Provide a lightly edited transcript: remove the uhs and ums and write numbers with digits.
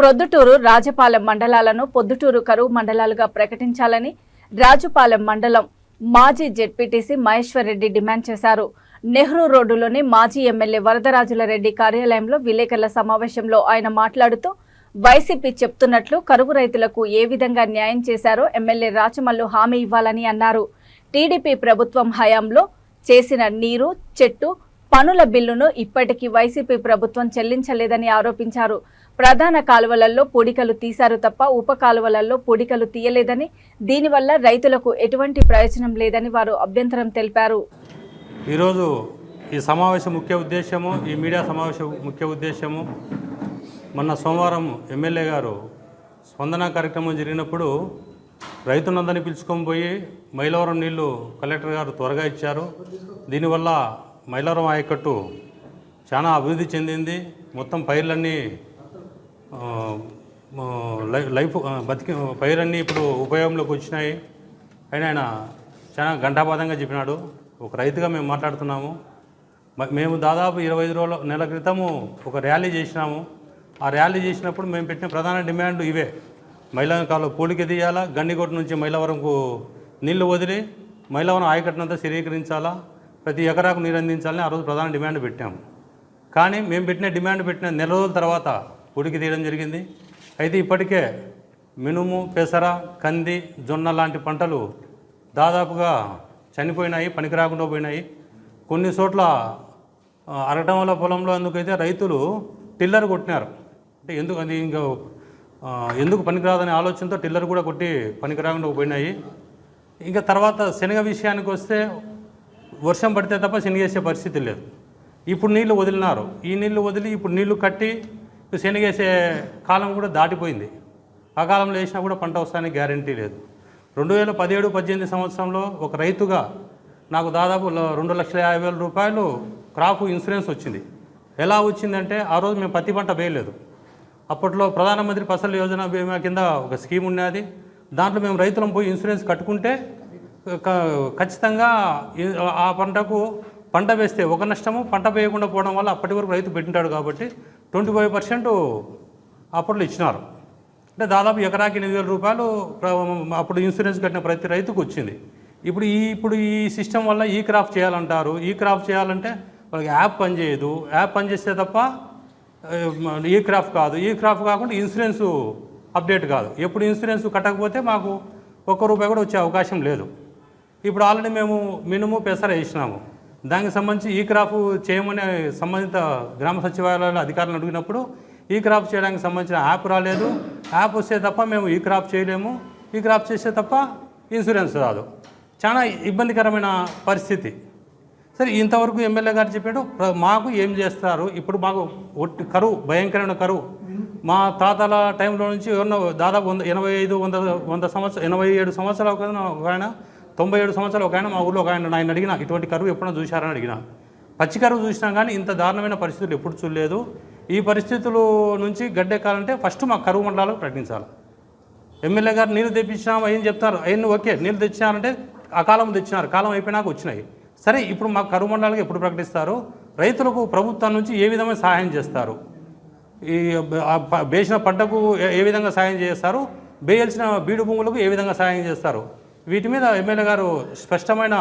ప్రొద్దుటూరు రాజపాలెం మండలాలను పొద్దుటూరు కరువు మండలాలుగా ప్రకటించాలని రాజుపాలెం మండలం మాజీ జెడ్పీటీసీ మహేశ్వర్ రెడ్డి డిమాండ్ చేశారు. నెహ్రూ రోడ్డులోని మాజీ ఎమ్మెల్యే వరదరాజుల రెడ్డి కార్యాలయంలో విలేకరుల సమావేశంలో ఆయన మాట్లాడుతూ వైసీపీ చెప్తున్నట్లు కరువు రైతులకు ఏ విధంగా న్యాయం చేశారో ఎమ్మెల్యే రాచమల్లు హామీ ఇవ్వాలని అన్నారు. టీడీపీ ప్రభుత్వం హయాంలో చేసిన నీరు, చెట్టు, పనుల బిల్లును ఇప్పటికీ వైసీపీ ప్రభుత్వం చెల్లించలేదని ఆరోపించారు. ప్రధాన కాలువలలో పూడికలు తీశారు తప్ప ఉప కాలువలలో పూడికలు తీయలేదని, దీనివల్ల రైతులకు ఎటువంటి ప్రయోజనం లేదని వారు అభ్యంతరం తెలిపారు. ఈరోజు ఈ సమావేశం ముఖ్య ఉద్దేశము, ఈ మీడియా సమావేశం ముఖ్య ఉద్దేశము, మొన్న సోమవారం ఎమ్మెల్యే గారు స్పందన కార్యక్రమం జరిగినప్పుడు రైతులందరినీ పిలుచుకొని పోయి మైలవరం నీళ్లు కలెక్టర్ గారు త్వరగా ఇచ్చారు. దీనివల్ల మైలవరం ఆయకట్టు చాలా అభివృద్ధి చెందింది. మొత్తం పైర్లన్నీ లైఫ్ బతికి పైరన్నీ ఇప్పుడు ఉపయోగంలోకి వచ్చినాయి అని ఆయన చాలా ఘంటాపాదంగా చెప్పినాడు. ఒక రైతుగా మేము మాట్లాడుతున్నాము. మేము దాదాపు 25 నెలల క్రితము ఒక ర్యాలీ చేసినాము. ఆ ర్యాలీ చేసినప్పుడు మేము పెట్టిన ప్రధాన డిమాండ్ ఇవే: మైలవరం కాలువ పూడికి తీయాలా, గండికోట నుంచి మైలవరంకు నీళ్లు వదిలి మైలవరం ఆయకట్టునంతా స్థిరీకరించాలా, ప్రతి ఎకరాకు నీరు అందించాలని ఆ రోజు ప్రధాన డిమాండ్ పెట్టాము. కానీ మేము పెట్టిన నెల రోజుల తర్వాత పూడికి తీయడం జరిగింది. అయితే ఇప్పటికే మినుము, పెసర, కంది, జొన్న లాంటి పంటలు దాదాపుగా చనిపోయినాయి, పనికి రాకుండా పోయినాయి. కొన్ని చోట్ల అరటమల పొలంలో అందుకైతే రైతులు టిల్లర్ కొట్టినారు. అంటే ఎందుకు పనికిరాదనే ఆలోచనతో టిల్లర్ కూడా కొట్టి పనికి రాకుండా పోయినాయి. ఇంకా తర్వాత శనగ విషయానికి వస్తే వర్షం పడితే తప్ప శనగేసే పరిస్థితి లేదు. ఇప్పుడు నీళ్లు వదిలినారు. ఈ నీళ్లు వదిలి ఇప్పుడు నీళ్లు కట్టి శనగేసే కాలం కూడా దాటిపోయింది. ఆ కాలంలో వేసినా కూడా పంట వస్తానికి గ్యారంటీ లేదు. 2017-18 సంవత్సరంలో ఒక రైతుగా నాకు దాదాపు 2,50,000 రూపాయలు క్రాప్ ఇన్సూరెన్స్ వచ్చింది. ఎలా వచ్చిందంటే ఆ రోజు మేము పత్తి పంట వేయలేదు. అప్పట్లో ప్రధానమంత్రి ఫసల్ యోజన బీమా కింద ఒక స్కీమ్ ఉన్నది. దాంట్లో మేము రైతులం పోయి ఇన్సూరెన్స్ కట్టుకుంటే ఖచ్చితంగా ఆ పంట వేస్తే ఒక నష్టము, పంట వేయకుండా పోవడం వల్ల అప్పటి వరకు రైతు పెట్టింటాడు కాబట్టి 25% అప్పట్లో ఇచ్చినారు. అంటే దాదాపు ఎకరాకి 8,000 రూపాయలు అప్పుడు ఇన్సూరెన్స్ కట్టిన ప్రతి రైతుకు వచ్చింది. ఇప్పుడు ఈ సిస్టమ్ వల్ల ఈ క్రాప్ చేయాలంటారు. ఈ క్రాప్ చేయాలంటే వాళ్ళకి యాప్ పనిచేయదు. యాప్ పనిచేస్తే తప్ప ఈ క్రాప్ కాదు. ఈ క్రాప్ కాకుండా ఇన్సూరెన్స్ అప్డేట్ కాదు. ఎప్పుడు ఇన్సూరెన్స్ కట్టకపోతే మాకు ₹1 కూడా వచ్చే అవకాశం లేదు. ఇప్పుడు ఆల్రెడీ మేము మినుము, పెసర వేసినాము. దానికి సంబంధించి ఈ క్రాప్ చేయమని సంబంధిత గ్రామ సచివాలయాల అధికారులను అడిగినప్పుడు ఈ క్రాప్ చేయడానికి సంబంధించిన యాప్ రాలేదు. యాప్ వస్తే తప్ప మేము ఈ క్రాప్ చేయలేము, ఈ క్రాప్ చేస్తే తప్ప ఇన్సూరెన్స్ రాదు. చాలా ఇబ్బందికరమైన పరిస్థితి. సరే, ఇంతవరకు ఎమ్మెల్యే గారు చెప్పాడు మాకు ఏం చేస్తారు. ఇప్పుడు మాకు కరువు, భయంకరమైన కరువు. మా తాతల టైంలో నుంచి దాదాపు 87 సంవత్సరాలు ఒక ఆయన, 97 సంవత్సరాలు ఒక ఆయన, మా ఊళ్ళో ఒక ఆయన అడిగిన ఇటువంటి కరువు ఎప్పుడైనా చూశారని అడిగిన. పచ్చి కరువు చూసినా కానీ ఇంత దారుణమైన పరిస్థితులు ఎప్పుడు చూడలేదు. ఈ పరిస్థితుల నుంచి గడ్డెక్కాలంటే ఫస్ట్ మా కరువు మండలాలకు ప్రకటించాలి. ఎమ్మెల్యే గారు నీళ్ళు తెప్పించినాము ఏం చెప్తారు, అవన్నీ ఓకే, నీళ్ళు తెచ్చినారంటే అకాలం తెచ్చినారు, కాలం అయిపోయినాక వచ్చినాయి. సరే, ఇప్పుడు మా కరువు మండలాలకు ఎప్పుడు ప్రకటిస్తారు? రైతులకు ప్రభుత్వం నుంచి ఏ విధమైన సహాయం చేస్తారు? ఈ వేసిన పంటకు ఏ విధంగా సహాయం చేస్తారు? వేయాల్సిన బీడు భూములకు ఏ విధంగా సహాయం చేస్తారు? వీటి మీద ఎమ్మెల్యే గారు స్పష్టమైన